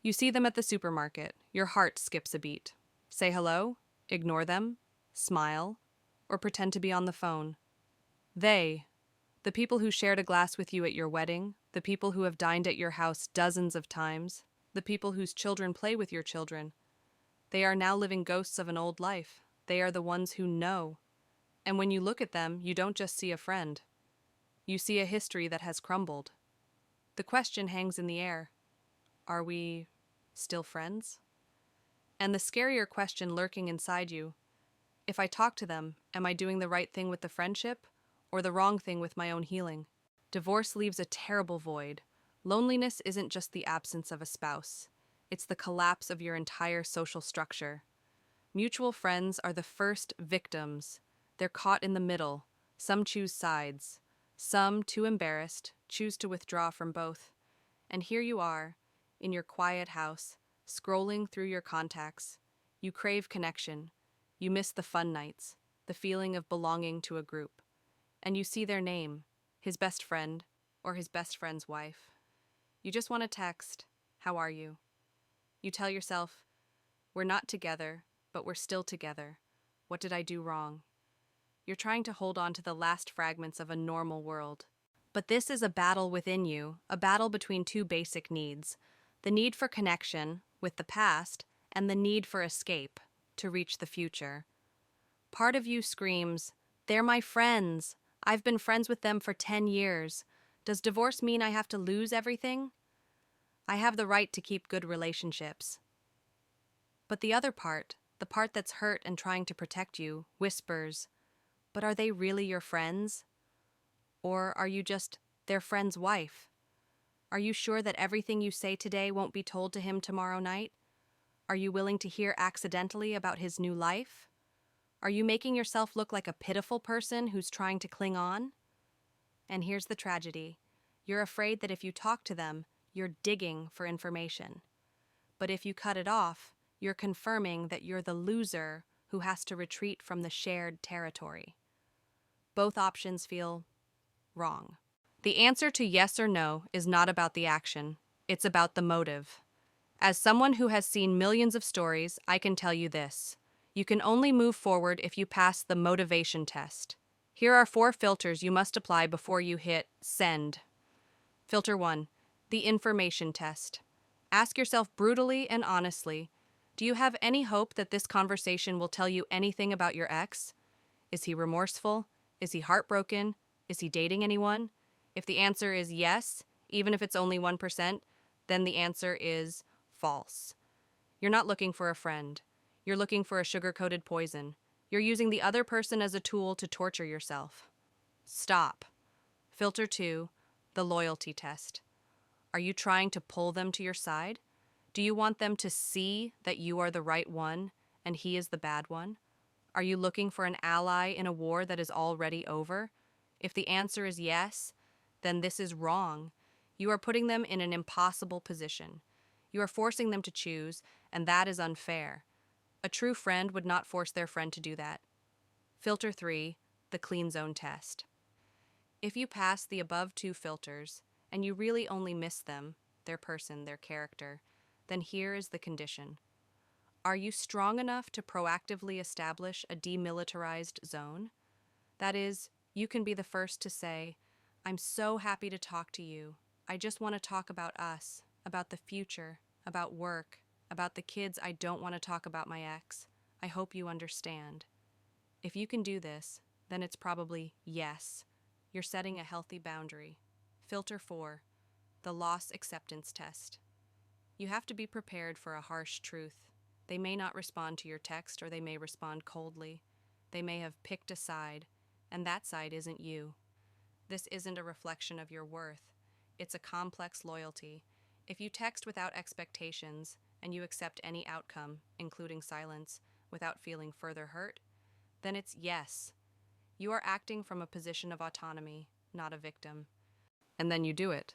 You see them at the supermarket. Your heart skips a beat. Say hello, ignore them, smile, or pretend to be on the phone. They, the people who shared a glass with you at your wedding, the people who have dined at your house dozens of times, the people whose children play with your children, they are now living ghosts of an old life. They are the ones who know. And when you look at them, you don't just see a friend. You see a history that has crumbled. The question hangs in the air. Are we still friends? And the scarier question lurking inside you, if I talk to them, am I doing the right thing with the friendship or the wrong thing with my own healing? Divorce leaves a terrible void. Loneliness isn't just the absence of a spouse. It's the collapse of your entire social structure. Mutual friends are the first victims. They're caught in the middle. Some choose sides. Some, too embarrassed, choose to withdraw from both. And here you are, in your quiet house, scrolling through your contacts. You crave connection. You miss the fun nights, the feeling of belonging to a group. And you see their name, his best friend, or his best friend's wife. You just want to text, "How are you?" You tell yourself, "We're not together, but we're still together. What did I do wrong?" You're trying to hold on to the last fragments of a normal world. But this is a battle within you, a battle between two basic needs: the need for connection with the past and the need for escape to reach the future. Part of you screams, "They're my friends. I've been friends with them for 10 years. Does divorce mean I have to lose everything? I have the right to keep good relationships." But the other part, the part that's hurt and trying to protect you, whispers, "But are they really your friends? Or are you just their friend's wife? Are you sure that everything you say today won't be told to him tomorrow night? Are you willing to hear accidentally about his new life? Are you making yourself look like a pitiful person who's trying to cling on?" And here's the tragedy. You're afraid that if you talk to them, you're digging for information. But if you cut it off, you're confirming that you're the loser who has to retreat from the shared territory. Both options feel wrong. The answer to yes or no is not about the action. It's about the motive. As someone who has seen millions of stories, I can tell you this. You can only move forward if you pass the motivation test. Here are 4 filters you must apply before you hit send. Filter 1, the information test. Ask yourself brutally and honestly, do you have any hope that this conversation will tell you anything about your ex? Is he remorseful? Is he heartbroken? Is he dating anyone? If the answer is yes, even if it's only 1%, then the answer is false. You're not looking for a friend. You're looking for a sugar-coated poison. You're using the other person as a tool to torture yourself. Stop. Filter 2, the loyalty test. Are you trying to pull them to your side? Do you want them to see that you are the right one and he is the bad one? Are you looking for an ally in a war that is already over? If the answer is yes, then this is wrong. You are putting them in an impossible position. You are forcing them to choose, and that is unfair. A true friend would not force their friend to do that. Filter 3, the clean zone test. If you pass the above 2 filters, and you really only miss them, their person, their character, then here is the condition. Are you strong enough to proactively establish a demilitarized zone? That is, you can be the first to say, "I'm so happy to talk to you. I just want to talk about us, about the future, about work, about the kids. I don't want to talk about my ex. I hope you understand." If you can do this, then it's probably yes. You're setting a healthy boundary. Filter 4, the loss acceptance test. You have to be prepared for a harsh truth. They may not respond to your text, or they may respond coldly. They may have picked a side, and that side isn't you. This isn't a reflection of your worth. It's a complex loyalty. If you text without expectations, and you accept any outcome, including silence, without feeling further hurt, then it's yes. You are acting from a position of autonomy, not a victim. And then you do it.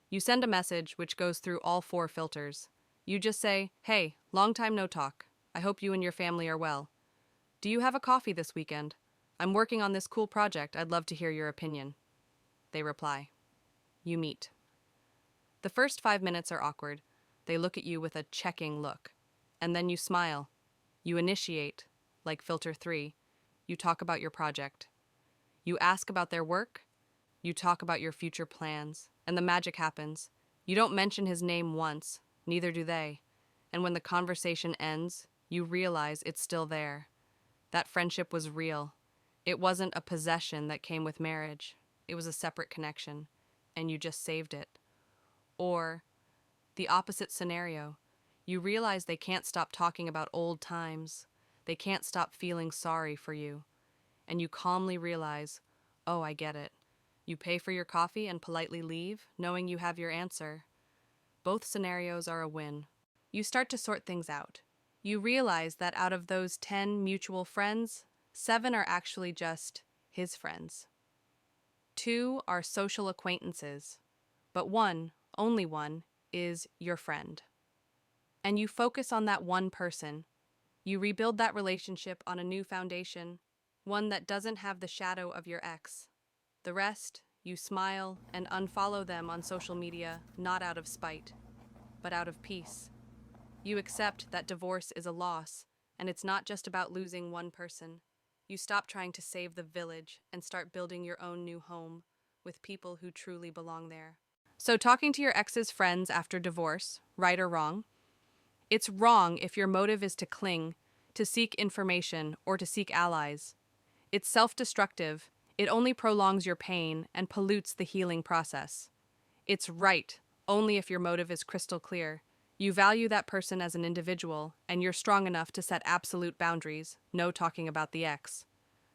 You send a message which goes through all 4 filters. You just say, "Hey, long time no talk. I hope you and your family are well. Do you have a coffee this weekend? I'm working on this cool project. I'd love to hear your opinion." They reply. You meet. The first 5 minutes are awkward. They look at you with a checking look. And then you smile. You initiate, like filter 3. You talk about your project. You ask about their work. You talk about your future plans. And the magic happens. You don't mention his name once, neither do they. And when the conversation ends, you realize it's still there. That friendship was real. It wasn't a possession that came with marriage. It was a separate connection, and you just saved it. Or the opposite scenario. You realize they can't stop talking about old times. They can't stop feeling sorry for you. And you calmly realize, oh, I get it. You pay for your coffee and politely leave, knowing you have your answer. Both scenarios are a win. You start to sort things out. You realize that out of those 10 mutual friends, 7 are actually just his friends. 2 are social acquaintances, but one, only one, is your friend. And you focus on that one person. You rebuild that relationship on a new foundation, one that doesn't have the shadow of your ex. The rest, you smile and unfollow them on social media, not out of spite, but out of peace. You accept that divorce is a loss, and it's not just about losing one person. You stop trying to save the village and start building your own new home with people who truly belong there. So, talking to your ex's friends after divorce, right or wrong? It's wrong if your motive is to cling, to seek information, or to seek allies. It's self-destructive. It only prolongs your pain and pollutes the healing process. It's right only if your motive is crystal clear. You value that person as an individual, and you're strong enough to set absolute boundaries, no talking about the ex.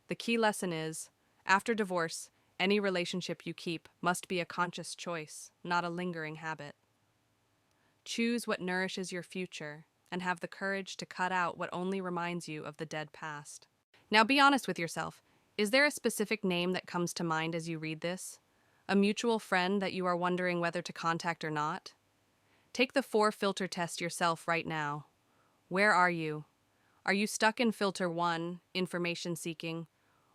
The key lesson is, after divorce, any relationship you keep must be a conscious choice, not a lingering habit. Choose what nourishes your future, and have the courage to cut out what only reminds you of the dead past. Now be honest with yourself. Is there a specific name that comes to mind as you read this? A mutual friend that you are wondering whether to contact or not? Take the 4-filter test yourself right now. Where are you? Are you stuck in filter 1, information seeking,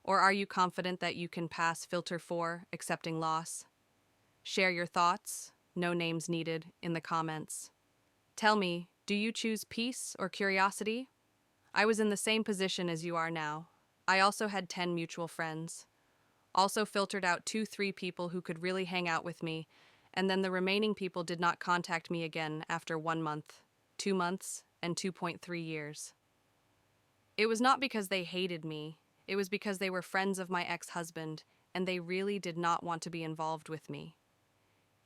or are you confident that you can pass filter 4, accepting loss? Share your thoughts, no names needed, in the comments. Tell me, do you choose peace or curiosity? I was in the same position as you are now. I also had 10 mutual friends. Also filtered out 2-3 people who could really hang out with me, and then the remaining people did not contact me again after 1 month, 2 months, and 2.3 years. It was not because they hated me. It was because they were friends of my ex-husband, and they really did not want to be involved with me.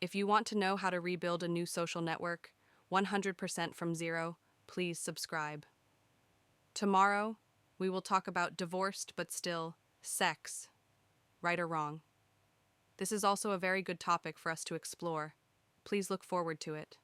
If you want to know how to rebuild a new social network, 100% from zero, please subscribe. Tomorrow, we will talk about divorced but still sex, right or wrong. This is also a very good topic for us to explore. Please look forward to it.